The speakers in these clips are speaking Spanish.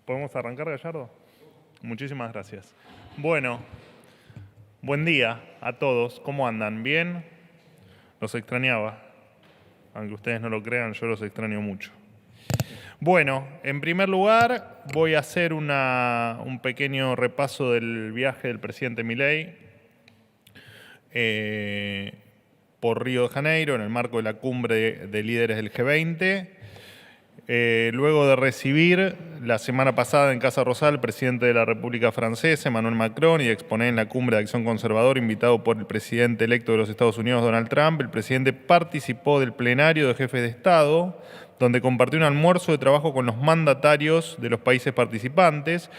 ¿Podemos arrancar, Gallardo? Muchísimas gracias. Bueno, buen día a todos. ¿Cómo andan? ¿Bien? Los extrañaba. Aunque ustedes no lo crean, yo los extraño mucho. Bueno, en primer lugar voy a hacer un pequeño repaso del viaje del presidente Milei por Río de Janeiro en el marco de la cumbre de líderes del G20. Luego de recibir la semana pasada en Casa Rosada al presidente de la República Francesa, Emmanuel Macron, y de exponer en la cumbre de Acción Conservadora, invitado por el presidente electo de los Estados Unidos, Donald Trump, el presidente participó del plenario de jefes de Estado, donde compartió un almuerzo de trabajo con los mandatarios de los países participantes.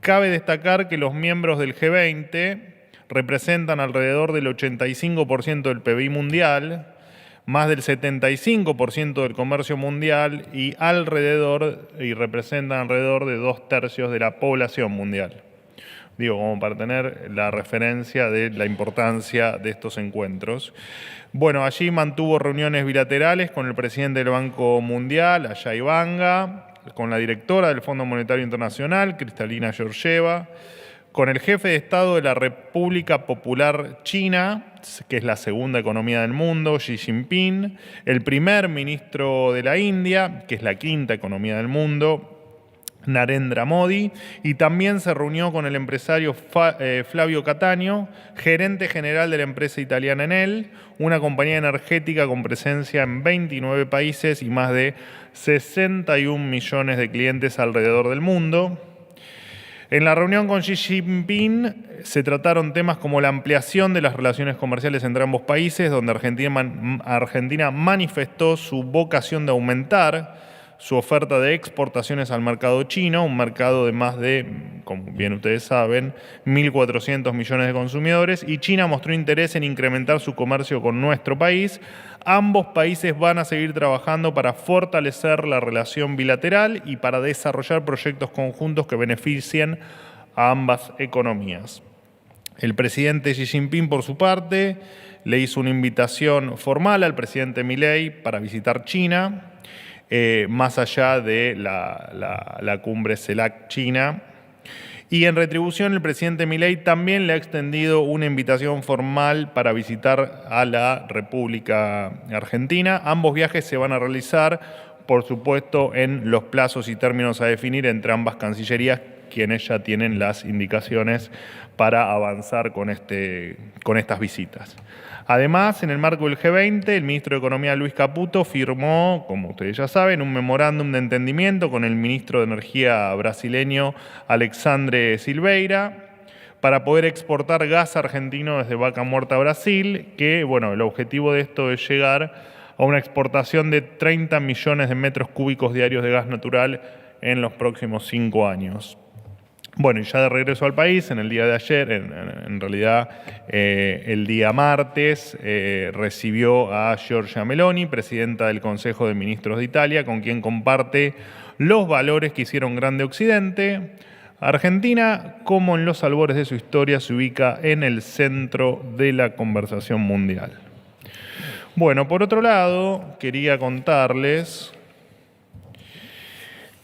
Cabe destacar que los miembros del G20 representan alrededor del 85% del PBI mundial, más del 75% del comercio mundial y representan alrededor de 2/3 de la población mundial. Digo, como para tener la referencia de la importancia de estos encuentros. Bueno, allí mantuvo reuniones bilaterales con el presidente del Banco Mundial, Ajay Banga, con la directora del Fondo Monetario Internacional, Kristalina Georgieva, con el jefe de Estado de la República Popular China, que es la segunda economía del mundo, Xi Jinping, el primer ministro de la India, que es la quinta economía del mundo, Narendra Modi, y también se reunió con el empresario Flavio Cattaneo, gerente general de la empresa italiana Enel, una compañía energética con presencia en 29 países y más de 61 millones de clientes alrededor del mundo. En la reunión con Xi Jinping se trataron temas como la ampliación de las relaciones comerciales entre ambos países, donde Argentina manifestó su vocación de aumentar su oferta de exportaciones al mercado chino, un mercado de más de, como bien ustedes saben, 1.400 millones de consumidores, y China mostró interés en incrementar su comercio con nuestro país. Ambos países van a seguir trabajando para fortalecer la relación bilateral y para desarrollar proyectos conjuntos que beneficien a ambas economías. El presidente Xi Jinping, por su parte, le hizo una invitación formal al presidente Milei para visitar China, más allá de la cumbre CELAC China. Y en retribución, el presidente Milei también le ha extendido una invitación formal para visitar a la República Argentina. Ambos viajes se van a realizar, por supuesto, en los plazos y términos a definir entre ambas cancillerías, quienes ya tienen las indicaciones para avanzar con estas visitas. Además, en el marco del G20, el ministro de Economía Luis Caputo firmó, como ustedes ya saben, un memorándum de entendimiento con el ministro de Energía brasileño Alexandre Silveira para poder exportar gas argentino desde Vaca Muerta a Brasil, que, bueno, el objetivo de esto es llegar a una exportación de 30 millones de metros cúbicos diarios de gas natural en los próximos 5 años. Bueno, y ya de regreso al país, en el día de ayer, en realidad el día martes, recibió a Giorgia Meloni, presidenta del Consejo de Ministros de Italia, con quien comparte los valores que hicieron grande Occidente. Argentina, como en los albores de su historia, se ubica en el centro de la conversación mundial. Bueno, por otro lado, quería contarles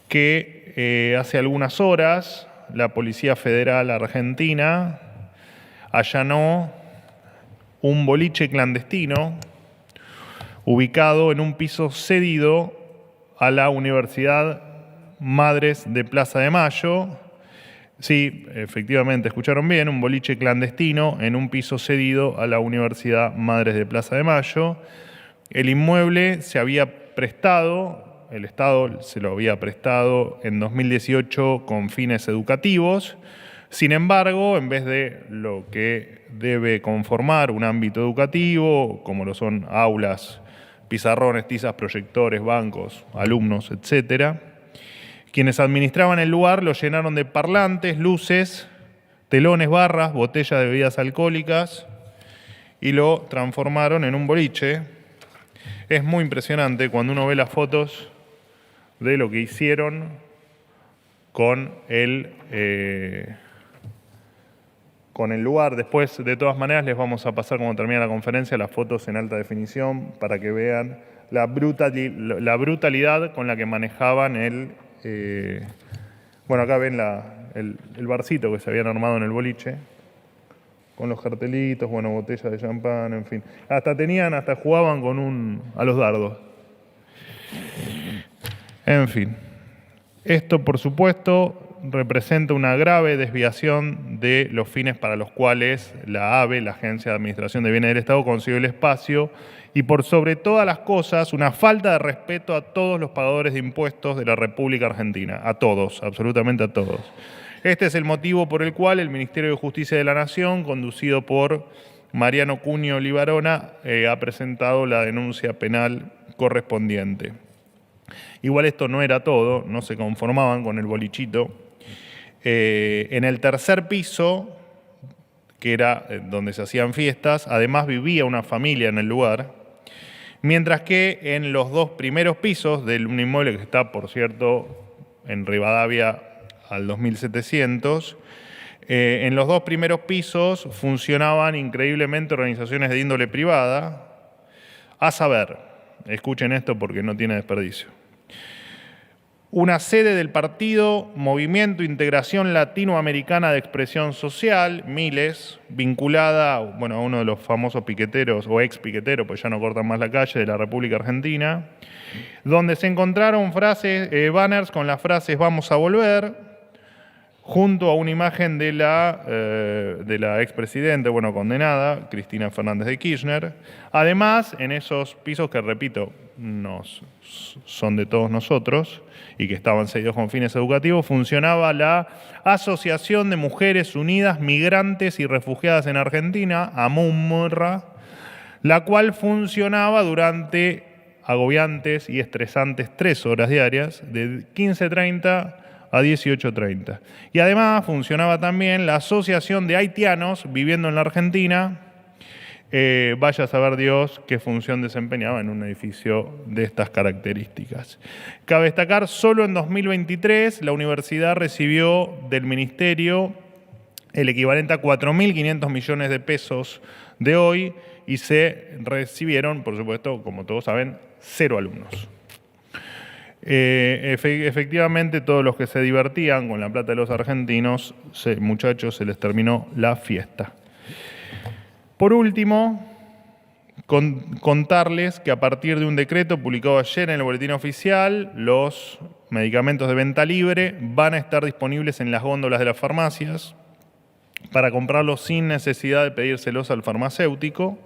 que hace algunas horas la Policía Federal Argentina allanó un boliche clandestino ubicado en un piso cedido a la Universidad Madres de Plaza de Mayo. Sí, efectivamente, escucharon bien, un boliche clandestino en un piso cedido a la Universidad Madres de Plaza de Mayo. El inmueble se había prestado, el Estado se lo había prestado en 2018 con fines educativos. Sin embargo, en vez de lo que debe conformar un ámbito educativo, como lo son aulas, pizarrones, tizas, proyectores, bancos, alumnos, etc., quienes administraban el lugar lo llenaron de parlantes, luces, telones, barras, botellas de bebidas alcohólicas y lo transformaron en un boliche. Es muy impresionante cuando uno ve las fotos de lo que hicieron con el lugar. Después, de todas maneras, les vamos a pasar, cuando termine la conferencia, las fotos en alta definición para que vean la brutalidad con la que manejaban Bueno, acá ven el barcito que se habían armado en el boliche, con los cartelitos, bueno, botellas de champán, en fin. Hasta jugaban a los dardos. En fin. Esto, por supuesto, representa una grave desviación de los fines para los cuales la ABE, la Agencia de Administración de Bienes del Estado, consiguió el espacio y, por sobre todas las cosas, una falta de respeto a todos los pagadores de impuestos de la República Argentina. A todos, absolutamente a todos. Este es el motivo por el cual el Ministerio de Justicia de la Nación, conducido por Mariano Cunio Libarona, ha presentado la denuncia penal correspondiente. Igual esto no era todo, no se conformaban con el bolichito. En el tercer piso, que era donde se hacían fiestas, además vivía una familia en el lugar, mientras que en los 2 primeros pisos de un inmueble que está, por cierto, en Rivadavia al 2700, en los 2 primeros pisos funcionaban increíblemente organizaciones de índole privada, a saber, escuchen esto porque no tiene desperdicio. Una sede del partido Movimiento Integración Latinoamericana de Expresión Social, Miles, vinculada, bueno, a uno de los famosos piqueteros, o ex piqueteros, pues ya no cortan más la calle, de la República Argentina, donde se encontraron banners con las frases "vamos a volver", junto a una imagen de la expresidenta, bueno, condenada, Cristina Fernández de Kirchner. Además, en esos pisos que, repito, son de todos nosotros y que estaban cedidos con fines educativos, funcionaba la Asociación de Mujeres Unidas Migrantes y Refugiadas en Argentina, AMUMRA, la cual funcionaba durante agobiantes y estresantes 3 horas diarias, de 15:30 a 18:30. Y además funcionaba también la Asociación de Haitianos Viviendo en la Argentina. Vaya a saber Dios qué función desempeñaba en un edificio de estas características. Cabe destacar, solo en 2023 la universidad recibió del Ministerio el equivalente a 4.500 millones de pesos de hoy y se recibieron, por supuesto, como todos saben, 0 alumnos. Efectivamente, todos los que se divertían con la plata de los argentinos, muchachos, se les terminó la fiesta. Por último, contarles que a partir de un decreto publicado ayer en el Boletín Oficial, los medicamentos de venta libre van a estar disponibles en las góndolas de las farmacias para comprarlos sin necesidad de pedírselos al farmacéutico.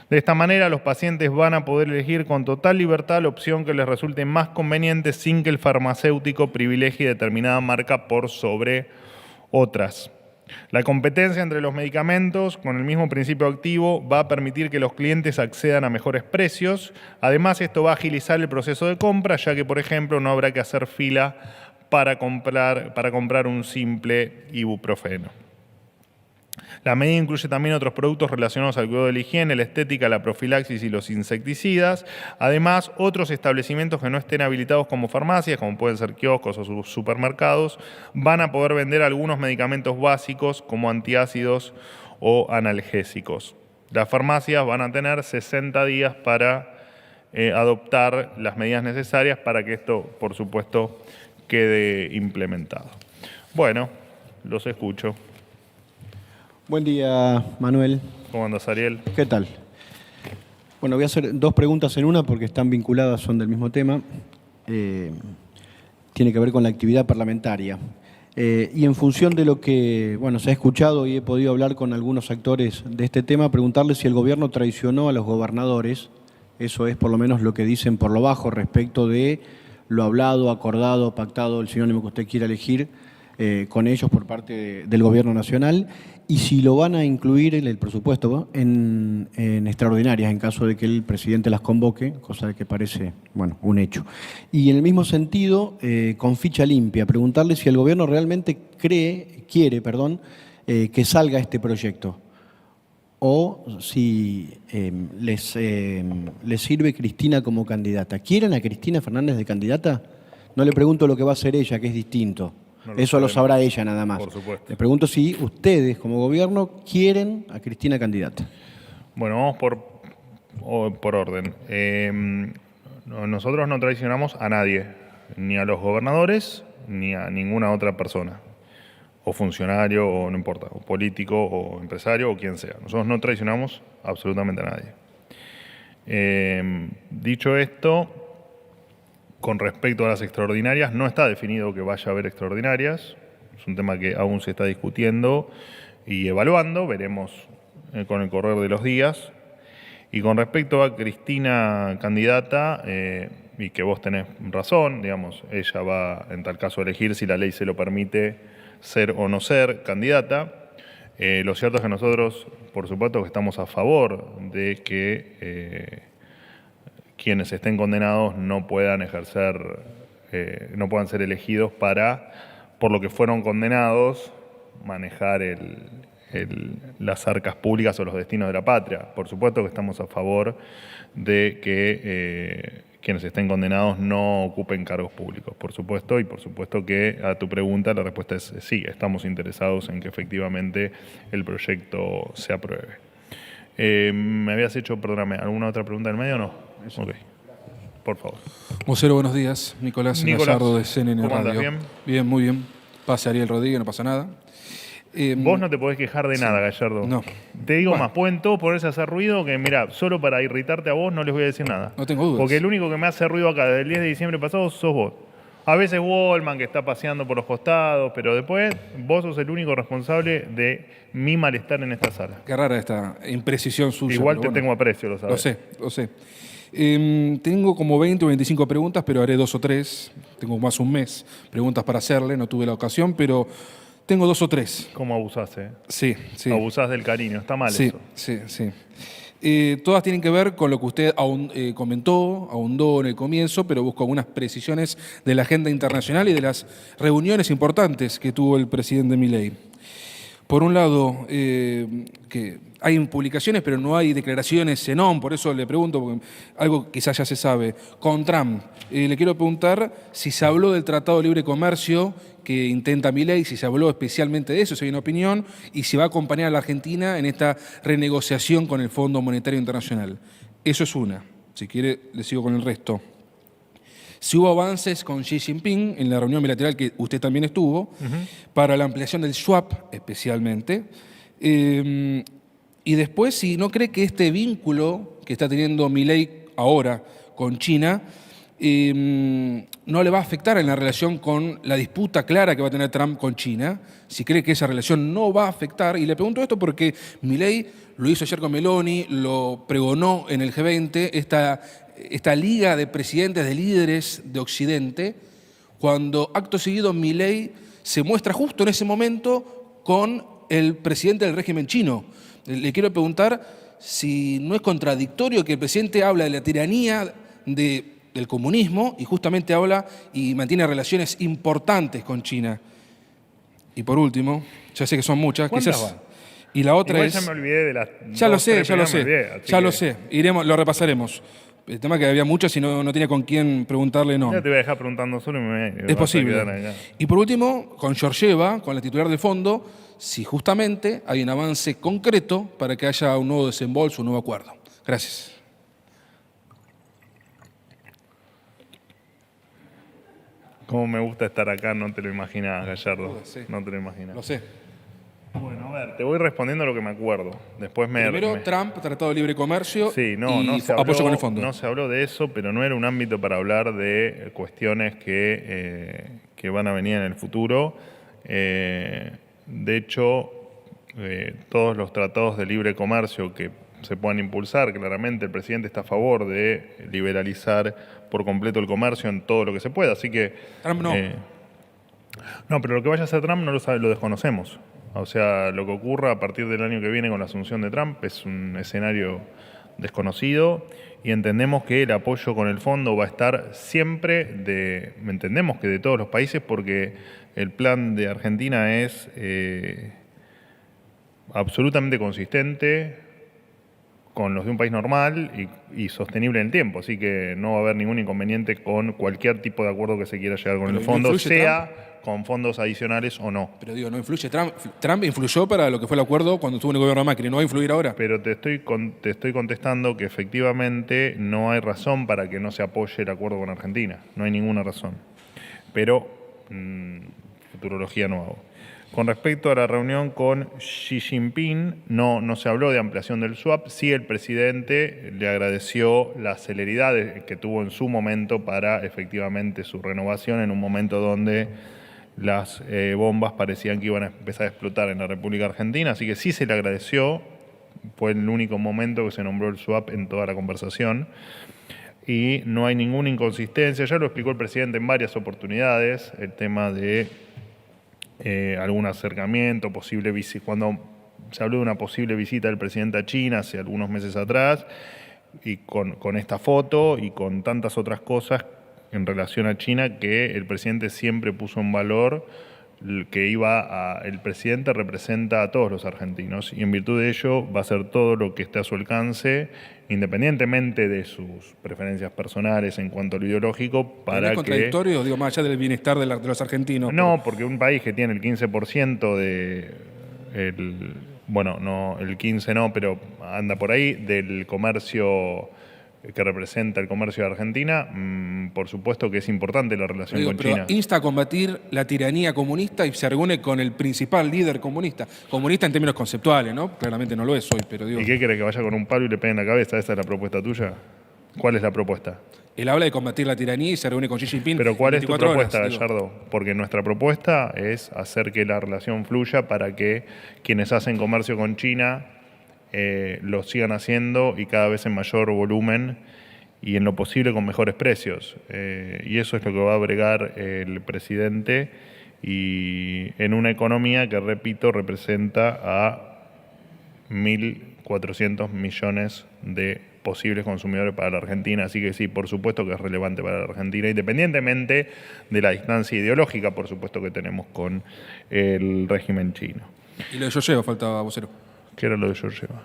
De esta manera, los pacientes van a poder elegir con total libertad la opción que les resulte más conveniente sin que el farmacéutico privilegie determinada marca por sobre otras. La competencia entre los medicamentos con el mismo principio activo va a permitir que los clientes accedan a mejores precios. Además, esto va a agilizar el proceso de compra, ya que, por ejemplo, no habrá que hacer fila para comprar un simple ibuprofeno. La medida incluye también otros productos relacionados al cuidado de la higiene, la estética, la profilaxis y los insecticidas. Además, otros establecimientos que no estén habilitados como farmacias, como pueden ser kioscos o supermercados, van a poder vender algunos medicamentos básicos como antiácidos o analgésicos. Las farmacias van a tener 60 días para adoptar las medidas necesarias para que esto, por supuesto, quede implementado. Bueno, los escucho. Buen día, Manuel. ¿Cómo andas, Ariel? ¿Qué tal? Bueno, voy a hacer 2 preguntas en una porque están vinculadas, son del mismo tema. Tiene que ver con la actividad parlamentaria. Y en función de lo que se ha escuchado y he podido hablar con algunos actores de este tema, preguntarle si el gobierno traicionó a los gobernadores. Eso es por lo menos lo que dicen por lo bajo respecto de lo hablado, acordado, pactado, el sinónimo que usted quiera elegir, con ellos por parte del Gobierno Nacional, y si lo van a incluir en el presupuesto en extraordinarias en caso de que el presidente las convoque, cosa que parece, un hecho. Y en el mismo sentido, con ficha limpia, preguntarle si el Gobierno realmente quiere, que salga este proyecto, o si les sirve Cristina como candidata. ¿Quieren a Cristina Fernández de candidata? No le pregunto lo que va a hacer ella, que es distinto. No Eso lo sabrá ella nada más. Por supuesto. Le pregunto si ustedes, como gobierno, quieren a Cristina candidata. Bueno, vamos por orden. Nosotros no traicionamos a nadie, ni a los gobernadores, ni a ninguna otra persona, o funcionario, o no importa, o político, o empresario, o quien sea. Nosotros no traicionamos absolutamente a nadie. Dicho esto, con respecto a las extraordinarias, no está definido que vaya a haber extraordinarias. Es un tema que aún se está discutiendo y evaluando, veremos con el correr de los días. Y con respecto a Cristina candidata, y que vos tenés razón, digamos, ella va en tal caso a elegir si la ley se lo permite ser o no ser candidata. Lo cierto es que nosotros, por supuesto, que estamos a favor de que quienes estén condenados no puedan ejercer, no puedan ser elegidos para, por lo que fueron condenados, manejar las arcas públicas o los destinos de la patria. Por supuesto que estamos a favor de que quienes estén condenados no ocupen cargos públicos, por supuesto, y por supuesto que a tu pregunta la respuesta es sí, estamos interesados en que efectivamente el proyecto se apruebe. Me habías hecho, perdóname, ¿alguna otra pregunta en medio o no? Ok, por favor. Vocero, buenos días. Nicolás Gallardo de CNN ¿Cómo Radio. andas? ¿Bien? Bien, muy bien. Pase Ariel Rodríguez, no pasa nada. Vos no te podés quejar de nada, Gallardo. No. Te digo Bueno. más, pueden todos ponerse a hacer ruido que, mira, solo para irritarte a vos no les voy a decir nada. No tengo dudas. Porque el único que me hace ruido acá desde el 10 de diciembre pasado sos vos. A veces Wallman, que está paseando por los costados, pero después vos sos el único responsable de mi malestar en esta sala. Qué rara esta imprecisión suya. Igual pero te tengo aprecio, lo sabes. Lo sé. Tengo como 20 o 25 preguntas, pero haré 2 o 3. Tengo más un mes preguntas para hacerle, no tuve la ocasión, pero tengo 2 o 3. ¿Cómo abusás, Sí. Abusás del cariño, está mal Sí. eso. Todas tienen que ver con lo que usted comentó, ahondó en el comienzo, pero busco algunas precisiones de la agenda internacional y de las reuniones importantes que tuvo el presidente Milei. Por un lado, que hay publicaciones, pero no hay declaraciones en on, por eso le pregunto, porque algo quizás ya se sabe. Con Trump, le quiero preguntar si se habló del Tratado de Libre Comercio que intenta Milei, si se habló especialmente de eso, si hay una opinión, y si va a acompañar a la Argentina en esta renegociación con el Fondo Monetario Internacional. Eso es una. Si quiere, le sigo con el resto. Si hubo avances con Xi Jinping en la reunión bilateral que usted también estuvo, para la ampliación del swap especialmente. Y después, si no cree que este vínculo que está teniendo Milei ahora con China no le va a afectar en la relación con la disputa clara que va a tener Trump con China, si cree que esa relación no va a afectar. Y le pregunto esto porque Milei lo hizo ayer con Meloni, lo pregonó en el G20, esta liga de presidentes, de líderes de Occidente, cuando acto seguido Milei se muestra justo en ese momento con el presidente del régimen chino. Le quiero preguntar si no es contradictorio que el presidente habla de la tiranía del comunismo y justamente habla y mantiene relaciones importantes con China. Y por último, ya sé que son muchas, ¿Cuántas quizás. van? Y la otra Igual es. ya me olvidé de las Ya lo dos, sé, tres ya lo primeras, me olvidé, sé. así Ya que lo sé. Lo repasaremos. El tema es que había muchas y no tenía con quién preguntarle, no. Ya te voy a dejar preguntando solo y me Es vas a posible. quedar allá. Y por último, con Georgieva, con la titular del fondo, si justamente hay un avance concreto para que haya un nuevo desembolso, un nuevo acuerdo. Gracias. Cómo me gusta estar acá, no te lo imaginas, Gallardo. Sí. No te lo imaginas. Lo sé. Bueno, a ver, te voy respondiendo lo que me acuerdo. Después Primero, Trump, Tratado de Libre Comercio Sí, no y se habló, apoyo con el fondo. no se habló de eso, pero no era un ámbito para hablar de cuestiones que van a venir en el futuro. De hecho, todos los tratados de libre comercio que se puedan impulsar, claramente el presidente está a favor de liberalizar por completo el comercio en todo lo que se pueda, así que... Trump no. No, pero lo que vaya a hacer Trump no lo sabe, lo desconocemos. O sea, lo que ocurra a partir del año que viene con la asunción de Trump es un escenario desconocido y entendemos que el apoyo con el fondo va a estar siempre entendemos que de todos los países, porque el plan de Argentina es absolutamente consistente con los de un país normal y sostenible en el tiempo, así que no va a haber ningún inconveniente con cualquier tipo de acuerdo que se quiera llegar con Pero el ¿no fondo, influye sea con fondos adicionales o no. Pero digo, no influye. Trump influyó para lo que fue el acuerdo cuando estuvo en el gobierno de Macri. ¿No va a influir ahora? Pero te estoy contestando que efectivamente no hay razón para que no se apoye el acuerdo con Argentina. No hay ninguna razón. Pero futurología no hago. Con respecto a la reunión con Xi Jinping, no se habló de ampliación del swap. Sí, el presidente le agradeció la celeridad que tuvo en su momento para efectivamente su renovación en un momento donde las bombas parecían que iban a empezar a explotar en la República Argentina. Así que sí se le agradeció. Fue el único momento que se nombró el swap en toda la conversación. Y no hay ninguna inconsistencia. Ya lo explicó el presidente en varias oportunidades, el tema de algún acercamiento, cuando se habló de una posible visita del presidente a China hace algunos meses atrás, y con esta foto y con tantas otras cosas en relación a China, que el presidente siempre puso en valor que el presidente representa a todos los argentinos, y en virtud de ello va a hacer todo lo que esté a su alcance, independientemente de sus preferencias personales en cuanto a lo ideológico, para ¿No es que... contradictorio, digo, más allá del bienestar de los argentinos? No, porque un país que tiene el 15% el 15 no, pero anda por ahí, del comercio que representa el comercio de Argentina, por supuesto que es importante la relación con Pero China. insta a combatir la tiranía comunista y se reúne con el principal líder comunista. Comunista en términos conceptuales, ¿no? Claramente no lo es hoy, pero digo... ¿Y qué quiere, que vaya con un palo y le pegue en la cabeza? ¿Esa es la propuesta tuya? ¿Cuál es la propuesta? Él habla de combatir la tiranía y se reúne con Xi Jinping. Pero ¿cuál es tu 24 propuesta, horas, Gallardo? Porque nuestra propuesta es hacer que la relación fluya para que quienes hacen comercio con China lo sigan haciendo, y cada vez en mayor volumen y en lo posible con mejores precios. Y eso es lo que va a bregar el presidente, y en una economía que, repito, representa a 1.400 millones de posibles consumidores para la Argentina. Así que sí, por supuesto que es relevante para la Argentina, independientemente de la distancia ideológica, por supuesto, que tenemos con el régimen chino. Y lo de Georgieva faltaba, vocero. ¿Qué era lo de Georgieva?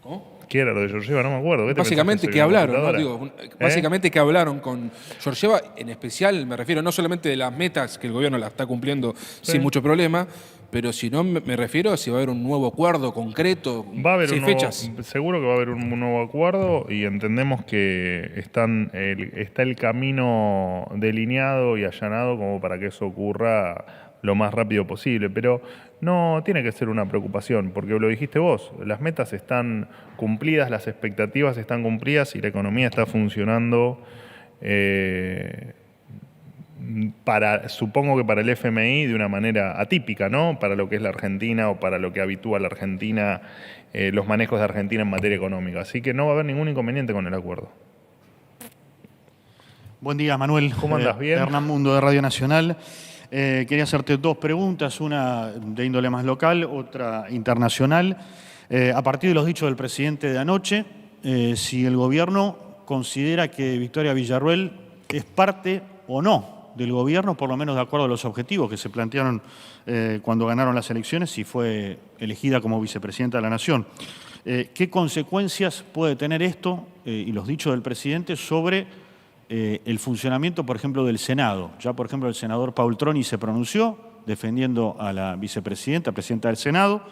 ¿Cómo? ¿Qué era lo de Georgieva? No me acuerdo. Básicamente que hablaron, ¿no? Digo, Básicamente que hablaron con Georgieva, en especial me refiero no solamente de las metas que el gobierno la está cumpliendo sin mucho problema, pero si no me refiero a si va a haber un nuevo acuerdo concreto, va a haber sin fechas. Seguro que va a haber un nuevo acuerdo, y entendemos que está el camino delineado y allanado como para que eso ocurra lo más rápido posible, pero no tiene que ser una preocupación, porque lo dijiste vos, las metas están cumplidas, las expectativas están cumplidas y la economía está funcionando supongo que para el FMI de una manera atípica, ¿no? Para lo que es la Argentina o para lo que habitúa la Argentina, los manejos de Argentina en materia económica. Así que no va a haber ningún inconveniente con el acuerdo. Buen día, Manuel. ¿Cómo andás? ¿Bien? Hernán Mundo, de Radio Nacional. Quería hacerte dos preguntas, una de índole más local, otra internacional. A partir de los dichos del presidente de anoche, si el gobierno considera que Victoria Villarruel es parte o no del gobierno, por lo menos de acuerdo a los objetivos que se plantearon cuando ganaron las elecciones y fue elegida como vicepresidenta de la Nación. ¿Qué consecuencias puede tener esto y los dichos del presidente sobre el funcionamiento, por ejemplo, del Senado? Ya, por ejemplo, el senador Paul Troni se pronunció defendiendo a la vicepresidenta, presidenta del Senado.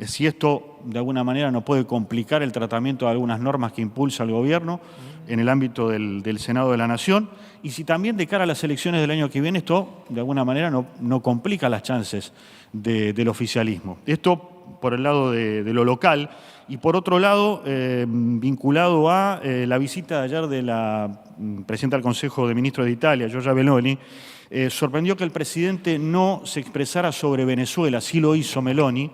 Si esto, de alguna manera, no puede complicar el tratamiento de algunas normas que impulsa el gobierno en el ámbito del Senado de la Nación. Y si también, de cara a las elecciones del año que viene, esto, de alguna manera, no complica las chances del oficialismo. Esto por el lado de lo local. Y por otro lado, vinculado a la visita de ayer de la presidenta del Consejo de Ministros de Italia, Giorgia Meloni, sorprendió que el presidente no se expresara sobre Venezuela, sí lo hizo Meloni,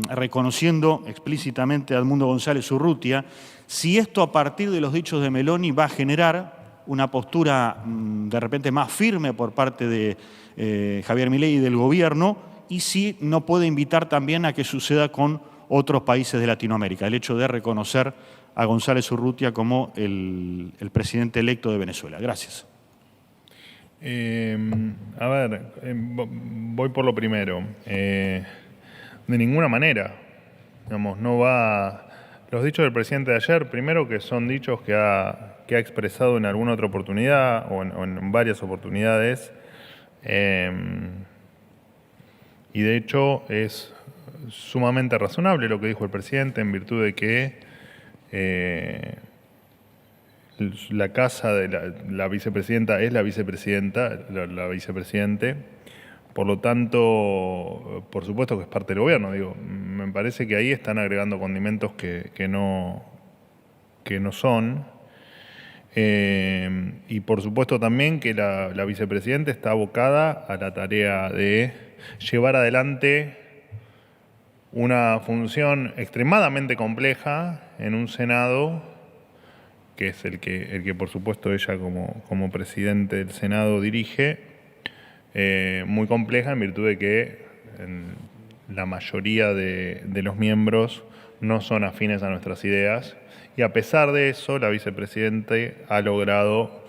reconociendo explícitamente a Edmundo González Urrutia. Si esto, a partir de los dichos de Meloni, va a generar una postura de repente más firme por parte de Javier Milei y del gobierno, y si no puede invitar también a que suceda con otros países de Latinoamérica, el hecho de reconocer a González Urrutia como el presidente electo de Venezuela. Gracias. A ver, voy por lo primero. De ninguna manera, digamos, no va... Los dichos del presidente de ayer, primero que son dichos que ha expresado en alguna otra oportunidad o en varias oportunidades, y de hecho es sumamente razonable lo que dijo el presidente, en virtud de que la casa de la vicepresidenta es la vicepresidenta, la vicepresidente. Por lo tanto, por supuesto que es parte del gobierno. Digo, me parece que ahí están agregando condimentos que no son. Y por supuesto también que la vicepresidenta está abocada a la tarea de llevar adelante una función extremadamente compleja en un Senado, que es el que por supuesto ella como presidente del Senado dirige, muy compleja en virtud de que la mayoría de los miembros no son afines a nuestras ideas, y a pesar de eso la vicepresidenta ha logrado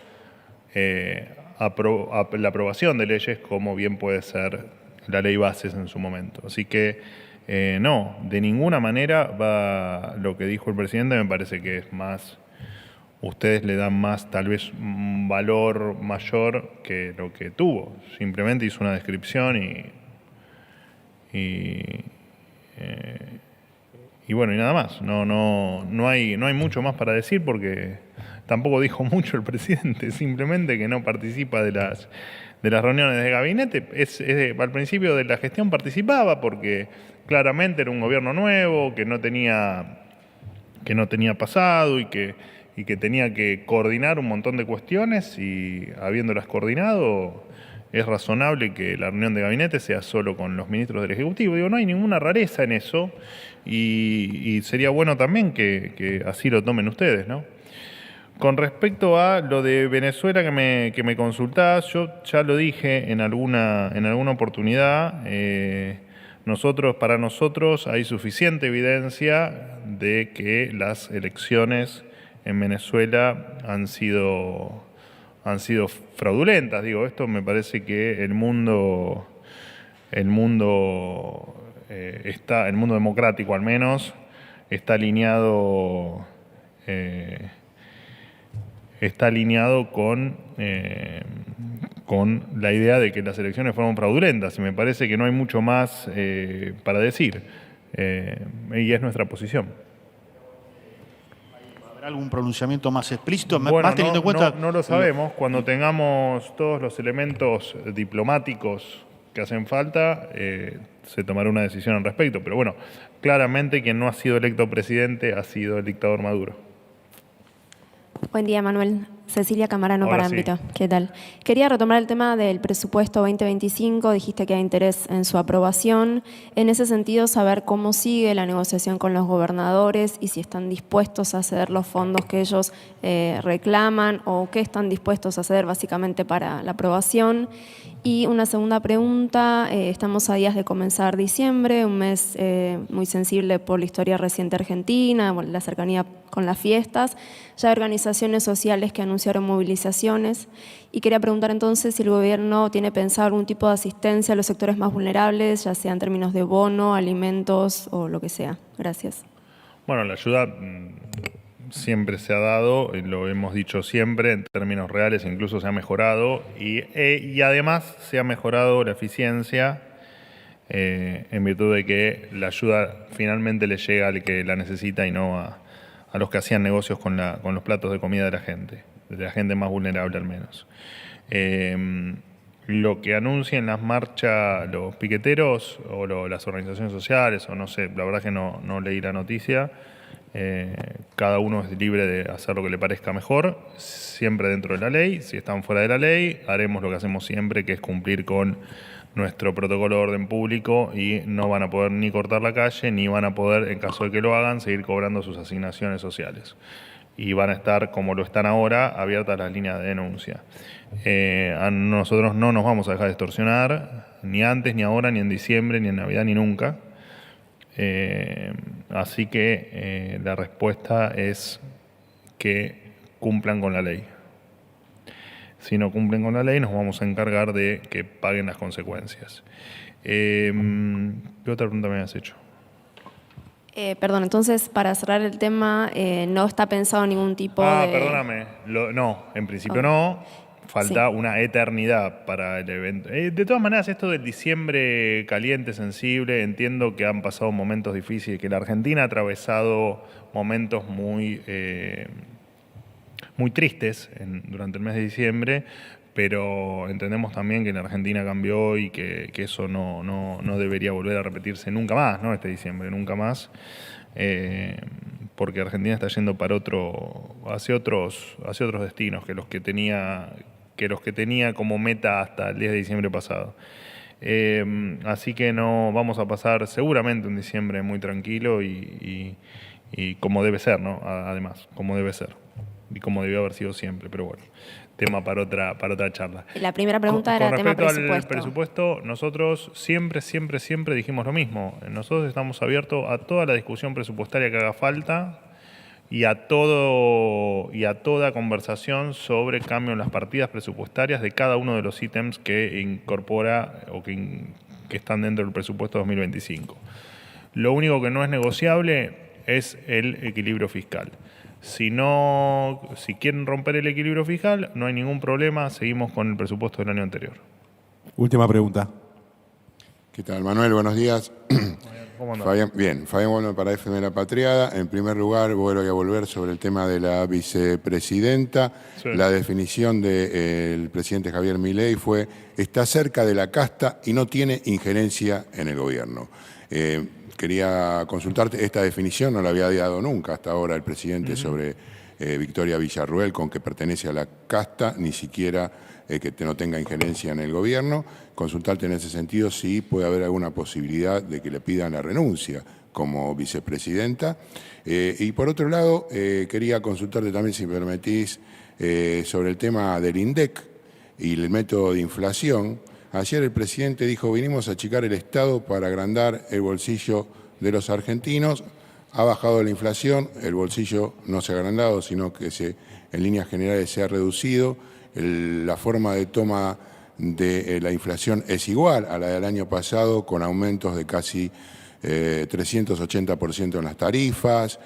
la aprobación de leyes como bien puede ser la ley Bases en su momento. Así que no, de ninguna manera va lo que dijo el presidente, me parece que es más, ustedes le dan más, tal vez un valor mayor que lo que tuvo. Simplemente hizo una descripción y bueno, y nada más. No hay mucho más para decir porque tampoco dijo mucho el presidente, simplemente que no participa de las reuniones de gabinete. Al principio de la gestión participaba porque claramente era un gobierno nuevo, que no tenía pasado y que tenía que coordinar un montón de cuestiones, y habiéndolas coordinado, es razonable que la reunión de gabinete sea solo con los ministros del Ejecutivo. Digo, no hay ninguna rareza en eso, y sería bueno también que así lo tomen ustedes, ¿no? Con respecto a lo de Venezuela que me consultás, yo ya lo dije en alguna oportunidad. Para nosotros hay suficiente evidencia de que las elecciones en Venezuela han sido fraudulentas. Digo, esto me parece que el mundo democrático al menos está alineado con la idea de que las elecciones fueron fraudulentas, y me parece que no hay mucho más para decir, y es nuestra posición. ¿Habrá algún pronunciamiento más explícito? Bueno, más teniendo en cuenta... no lo sabemos. Cuando tengamos todos los elementos diplomáticos que hacen falta, se tomará una decisión al respecto. Pero bueno, claramente quien no ha sido electo presidente ha sido el dictador Maduro. Buen día, Manuel. Cecilia Camarano Hola, para sí. Ámbito. ¿Qué tal? Quería retomar el tema del presupuesto 2025. Dijiste que hay interés en su aprobación. En ese sentido, saber cómo sigue la negociación con los gobernadores y si están dispuestos a ceder los fondos que ellos reclaman, o qué están dispuestos a ceder básicamente para la aprobación. Y una segunda pregunta, estamos a días de comenzar diciembre, un mes muy sensible por la historia reciente argentina, bueno, la cercanía con las fiestas. Ya hay organizaciones sociales que anunciaron movilizaciones, y quería preguntar entonces si el gobierno tiene pensado algún tipo de asistencia a los sectores más vulnerables, ya sea en términos de bono, alimentos o lo que sea. Gracias. Bueno, la ayuda siempre se ha dado, lo hemos dicho siempre, en términos reales incluso se ha mejorado, y además se ha mejorado la eficiencia en virtud de que la ayuda finalmente le llega al que la necesita y no a los que hacían negocios con los platos de comida de la gente más vulnerable al menos. Lo que anuncien las marchas los piqueteros o las organizaciones sociales, o no sé, la verdad que no leí la noticia. Cada uno es libre de hacer lo que le parezca mejor, siempre dentro de la ley. Si están fuera de la ley, haremos lo que hacemos siempre, que es cumplir con nuestro protocolo de orden público, y no van a poder ni cortar la calle, ni van a poder, en caso de que lo hagan, seguir cobrando sus asignaciones sociales. Y van a estar, como lo están ahora, abiertas las líneas de denuncia. A nosotros no nos vamos a dejar de extorsionar, ni antes, ni ahora, ni en diciembre, ni en Navidad, ni nunca. Así que la respuesta es que cumplan con la ley. Si no cumplen con la ley, nos vamos a encargar de que paguen las consecuencias. ¿Qué otra pregunta me has hecho? Perdón, entonces, para cerrar el tema, ¿no está pensado ningún tipo de...? Perdóname. No, en principio no. Falta una eternidad para el evento. De todas maneras, esto del diciembre caliente, sensible, entiendo que han pasado momentos difíciles, que la Argentina ha atravesado momentos muy muy tristes durante el mes de diciembre, pero entendemos también que en Argentina cambió y que eso no debería volver a repetirse nunca más, ¿no? Este diciembre, nunca más, porque Argentina está yendo hacia otros destinos que los que tenía como meta hasta el 10 de diciembre pasado. Así que no vamos a pasar seguramente un diciembre muy tranquilo y como debe ser, ¿no? Además, como debe ser y como debió haber sido siempre, pero bueno, tema para otra charla. La primera pregunta era con tema respecto presupuesto. al presupuesto, nosotros siempre dijimos lo mismo. Nosotros estamos abiertos a toda la discusión presupuestaria que haga falta y a toda conversación sobre cambio en las partidas presupuestarias de cada uno de los ítems que incorpora o que están dentro del presupuesto 2025. Lo único que no es negociable es el equilibrio fiscal. Si quieren romper el equilibrio fiscal, no hay ningún problema, seguimos con el presupuesto del año anterior. Última pregunta. ¿Qué tal, Manuel? Buenos días. ¿Cómo andás? Fabián Wolmer para FM La Patriada. En primer lugar, voy a volver sobre el tema de la vicepresidenta. Sí. La definición del presidente Javier Milei fue: está cerca de la casta y no tiene injerencia en el gobierno. Quería consultarte, esta definición no la había dado nunca hasta ahora el presidente sobre Victoria Villarruel, con que pertenece a la casta, ni siquiera que no tenga injerencia en el gobierno. Consultarte en ese sentido si puede haber alguna posibilidad de que le pidan la renuncia como vicepresidenta. Y por otro lado, quería consultarte también, si me permitís, sobre el tema del INDEC y el método de inflación. Ayer el presidente dijo: vinimos a achicar el Estado para agrandar el bolsillo de los argentinos. Ha bajado la inflación, el bolsillo no se ha agrandado, sino que en líneas generales se ha reducido. La forma de toma de la inflación es igual a la del año pasado, con aumentos de casi 380% en las tarifas.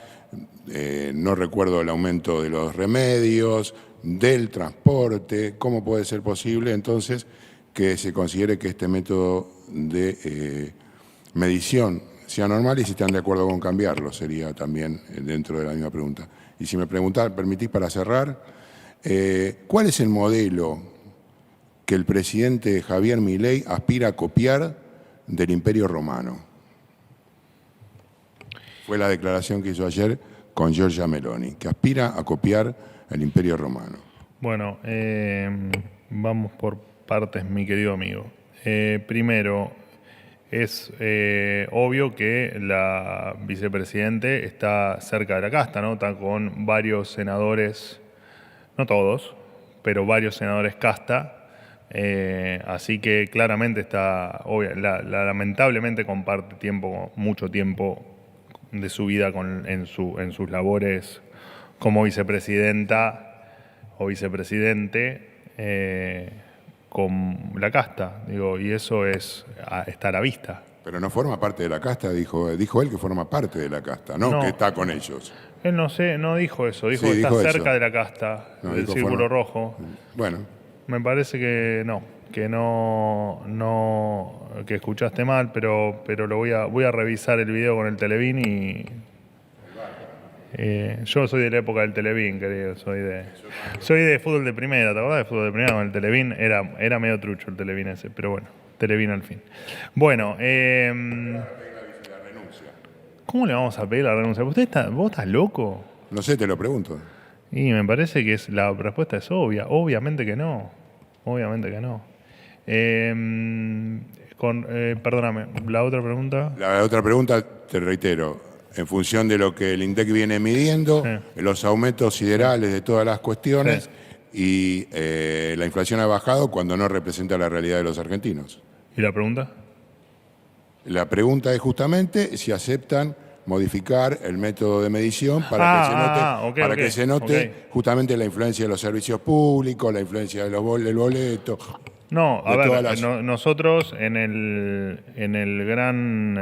No recuerdo el aumento de los remedios, del transporte. ¿Cómo puede ser posible entonces que se considere que este método de medición sea normal, y si están de acuerdo con cambiarlo? Sería también dentro de la misma pregunta. Y si me permitís para cerrar, ¿cuál es el modelo que el presidente Javier Milei aspira a copiar del Imperio Romano? Fue la declaración que hizo ayer con Giorgia Meloni, que aspira a copiar el Imperio Romano. Bueno, vamos por partes, mi querido amigo. Primero, es obvio que la vicepresidente está cerca de la casta, ¿no? Está con varios senadores, no todos, pero varios senadores casta. Así que claramente está, lamentablemente comparte mucho tiempo de su vida en sus labores como vicepresidenta o vicepresidente con la casta, y eso está a la vista. Pero no forma parte de la casta, dijo él que forma parte de la casta, no que está con ellos. Él no dijo eso, dijo Sí, que está dijo cerca eso. de la casta, No, del dijo círculo forma. rojo. Bueno, Me parece que que escuchaste mal, pero voy a revisar el video con el Televín y yo soy de la época del Televín, querido, soy de fútbol de primera, ¿te acordás de fútbol de primera con el Televín? Era medio trucho el Televín ese, pero bueno, Televín al fin. Bueno, ¿cómo le vamos a pedir la renuncia? ¿Vos estás loco? no sé, te lo pregunto. Y me parece que la respuesta es obvia. Obviamente que no. Obviamente que no. Perdóname, la otra pregunta. La otra pregunta, te reitero, en función de lo que el INDEC viene midiendo, Sí. los aumentos siderales de todas las cuestiones, y la inflación ha bajado cuando no representa la realidad de los argentinos. ¿Y la pregunta? La pregunta es justamente si aceptan modificar el método de medición para que se note justamente la influencia de los servicios públicos, la influencia del boleto. No, a de ver, todas las- nosotros en el gran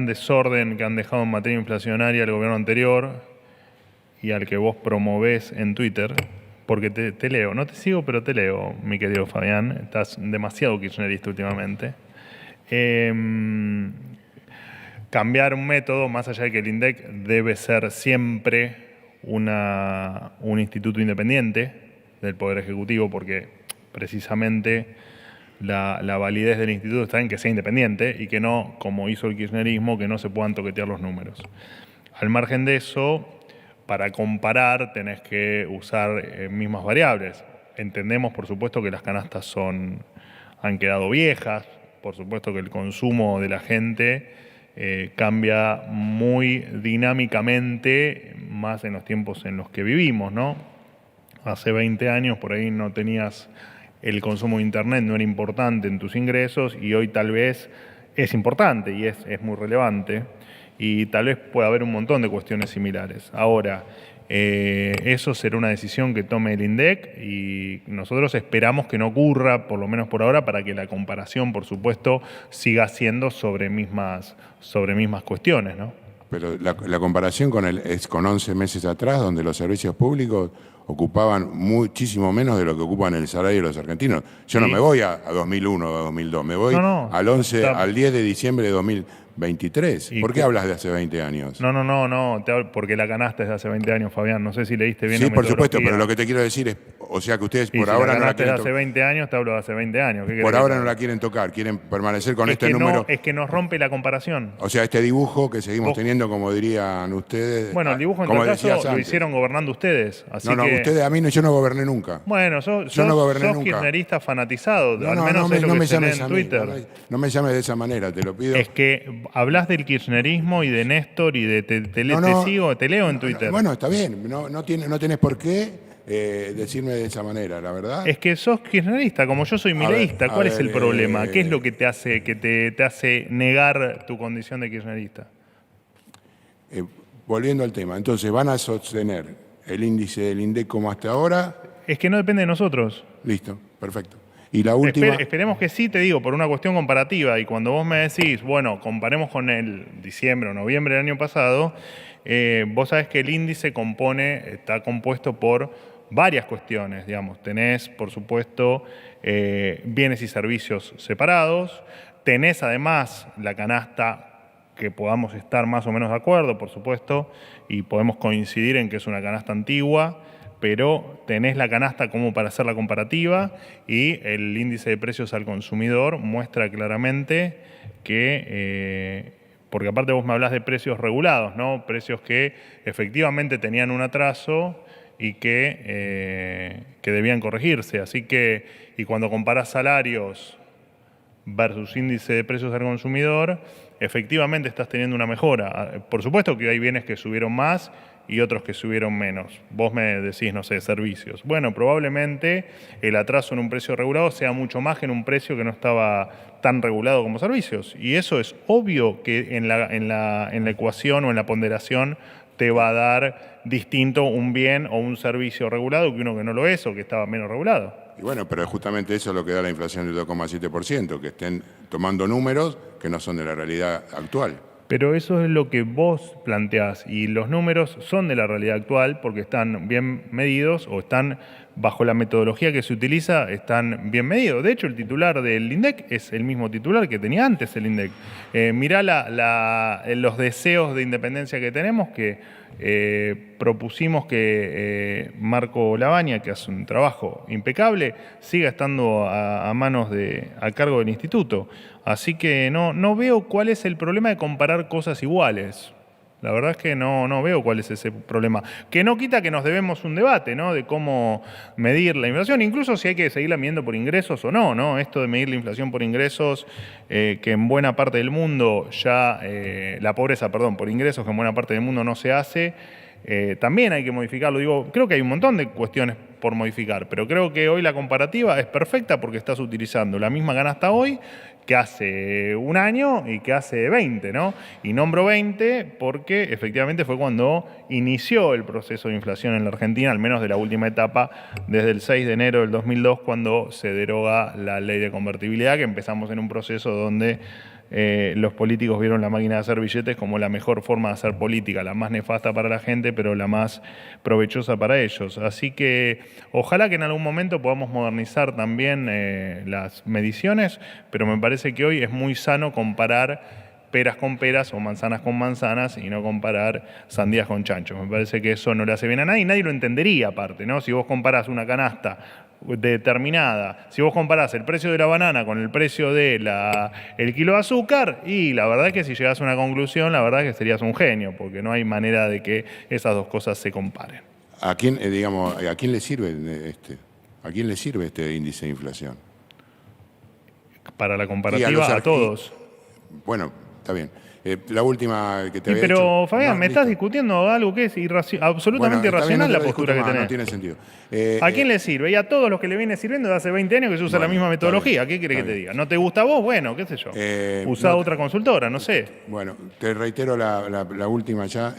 desorden que han dejado en materia inflacionaria el gobierno anterior y al que vos promovés en Twitter, porque te leo, no te sigo, pero te leo, mi querido Fabián, estás demasiado kirchnerista últimamente. Cambiar un método, más allá de que el INDEC debe ser siempre un instituto independiente del Poder Ejecutivo, porque precisamente la validez del instituto está en que sea independiente y que no, como hizo el kirchnerismo, que no se puedan toquetear los números. Al margen de eso, para comparar tenés que usar mismas variables. Entendemos, por supuesto, que las canastas han quedado viejas, por supuesto que el consumo de la gente cambia muy dinámicamente, más en los tiempos en los que vivimos, ¿no? Hace 20 años por ahí no tenías el consumo de Internet, no era importante en tus ingresos, y hoy tal vez es importante y es muy relevante, y tal vez pueda haber un montón de cuestiones similares. Ahora, eso será una decisión que tome el INDEC y nosotros esperamos que no ocurra, por lo menos por ahora, para que la comparación, por supuesto, siga siendo sobre mismas cuestiones, ¿no? Pero la comparación es con 11 meses atrás, donde los servicios públicos ocupaban muchísimo menos de lo que ocupan el salario de los argentinos. Yo no me voy a 2001 o a 2002, me voy al 10 de diciembre de 2023. ¿Por qué hablas de hace 20 años? No, porque la canasta es de hace 20 años, Fabián. No sé si leíste bien. Sí, por supuesto, pero lo que te quiero decir es, o sea que ustedes por ahora no la quieren tocar. hace 20 años, te hablo de hace 20 años. Por ahora no la quieren tocar, quieren permanecer con este número. Es que nos rompe la comparación. O sea, este dibujo que seguimos teniendo, como dirían ustedes. Bueno, el dibujo en todo caso lo hicieron gobernando ustedes. Así que... ustedes a mí yo no goberné nunca. Bueno, sos kirchnerista fanatizado, al menos es lo que se lee en Twitter. No me llames de esa manera, te lo pido. Es que hablas del kirchnerismo y de Néstor y de te leo en Twitter. Bueno, está bien, no tenés por qué decirme de esa manera, la verdad. Es que sos kirchnerista, como yo soy mileísta. ¿Cuál es el problema? ¿Qué es lo que te hace negar tu condición de kirchnerista? Volviendo al tema, entonces, ¿van a sostener el índice del INDEC como hasta ahora? Es que no depende de nosotros. Listo, perfecto. Y la última... Esperemos que sí, te digo, por una cuestión comparativa. Y cuando vos me decís, bueno, comparemos con el diciembre o noviembre del año pasado, vos sabés que el índice está compuesto por varias cuestiones, digamos. Tenés, por supuesto, bienes y servicios separados. Tenés, además, la canasta que podamos estar más o menos de acuerdo, por supuesto, y podemos coincidir en que es una canasta antigua, pero tenés la canasta como para hacer la comparativa y el índice de precios al consumidor muestra claramente que, porque aparte vos me hablás de precios regulados, ¿no? Precios que efectivamente tenían un atraso y que debían corregirse. Así que, y cuando comparás salarios versus índice de precios al consumidor, efectivamente estás teniendo una mejora. Por supuesto que hay bienes que subieron más y otros que subieron menos. Vos me decís, no sé, servicios. Bueno, probablemente el atraso en un precio regulado sea mucho más que en un precio que no estaba tan regulado como servicios. Y eso es obvio que en la ecuación o en la ponderación te va a dar distinto un bien o un servicio regulado que uno que no lo es o que estaba menos regulado. Y bueno, pero justamente eso es lo que da la inflación del 2,7%, que estén tomando números que no son de la realidad actual. Pero eso es lo que vos planteás y los números son de la realidad actual porque están bien medidos o están bajo la metodología que se utiliza, están bien medidos. De hecho, el titular del INDEC es el mismo titular que tenía antes el INDEC. Mirá los deseos de independencia que tenemos, que propusimos que Marco Lavagna, que hace un trabajo impecable, siga estando a cargo del instituto. Así que no veo cuál es el problema de comparar cosas iguales. La verdad es que no veo cuál es ese problema. Que no quita que nos debemos un debate, ¿no? De cómo medir la inflación, incluso si hay que seguirla midiendo por ingresos o no, ¿no? Esto de medir la inflación por ingresos, que en buena parte del mundo la pobreza, por ingresos, que en buena parte del mundo no se hace, también hay que modificarlo. Digo, creo que hay un montón de cuestiones por modificar, pero creo que hoy la comparativa es perfecta porque estás utilizando la misma canasta hoy que hace un año y que hace 20, ¿no? Y nombro 20 porque efectivamente fue cuando inició el proceso de inflación en la Argentina, al menos de la última etapa, desde el 6 de enero del 2002, cuando se deroga la ley de convertibilidad, que empezamos en un proceso donde los políticos vieron la máquina de hacer billetes como la mejor forma de hacer política, la más nefasta para la gente, pero la más provechosa para ellos. Así que ojalá que en algún momento podamos modernizar también las mediciones, pero me parece que hoy es muy sano comparar peras con peras o manzanas con manzanas y no comparar sandías con chanchos. Me parece que eso no le hace bien a nadie y nadie lo entendería aparte, ¿no? Si vos comparás una canasta determinada, si vos comparás el precio de la banana con el precio de el kilo de azúcar, y la verdad es que si llegás a una conclusión, la verdad es que serías un genio, porque no hay manera de que esas dos cosas se comparen. ¿A quién, a quién le sirve este índice de inflación? Para la Y comparativa, a todos. Bueno, está bien. La última que te Sí, había pero dicho. Fabián, No, me estás listo. discutiendo algo que es absolutamente Bueno, está bien, no irracional te la lo postura discuto que más, tenés. no tiene sentido. ¿A quién le sirve? Y a todos los que le viene sirviendo de hace 20 años que se usa la Bueno, misma está metodología. bien, ¿Qué quiere que está te bien. diga? ¿No te gusta a vos? Bueno, qué sé yo. Usá no- otra consultora, no sé. Bueno, te reitero la última ya.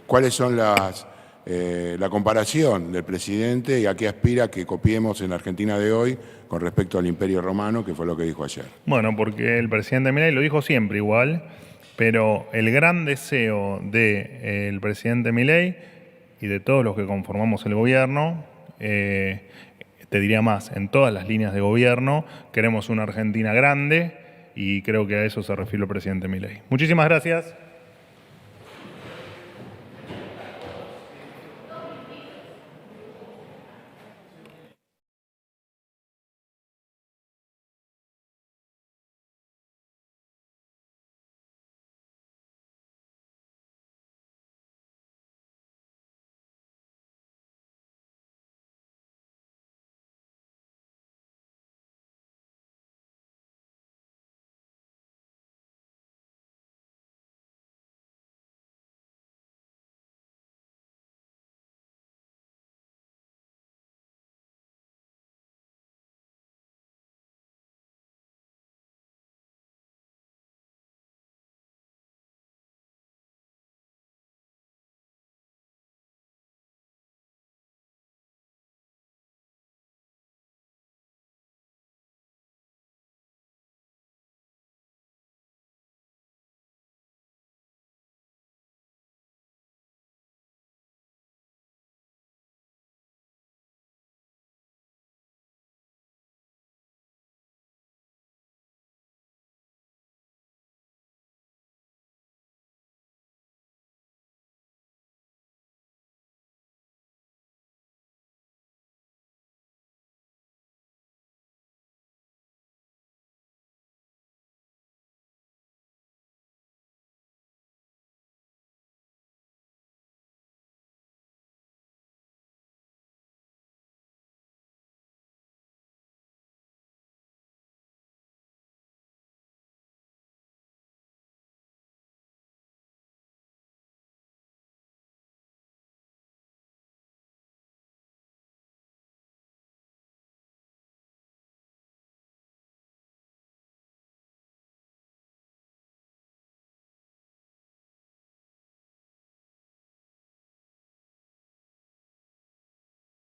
¿Cuáles son la comparación del presidente y a qué aspira que copiemos en la Argentina de hoy con respecto al Imperio Romano, que fue lo que dijo ayer? Bueno, porque el presidente Milei lo dijo siempre igual, pero el gran deseo del presidente Milei y de todos los que conformamos el gobierno, te diría más, en todas las líneas de gobierno, queremos una Argentina grande y creo que a eso se refiere el presidente Milei. Muchísimas gracias.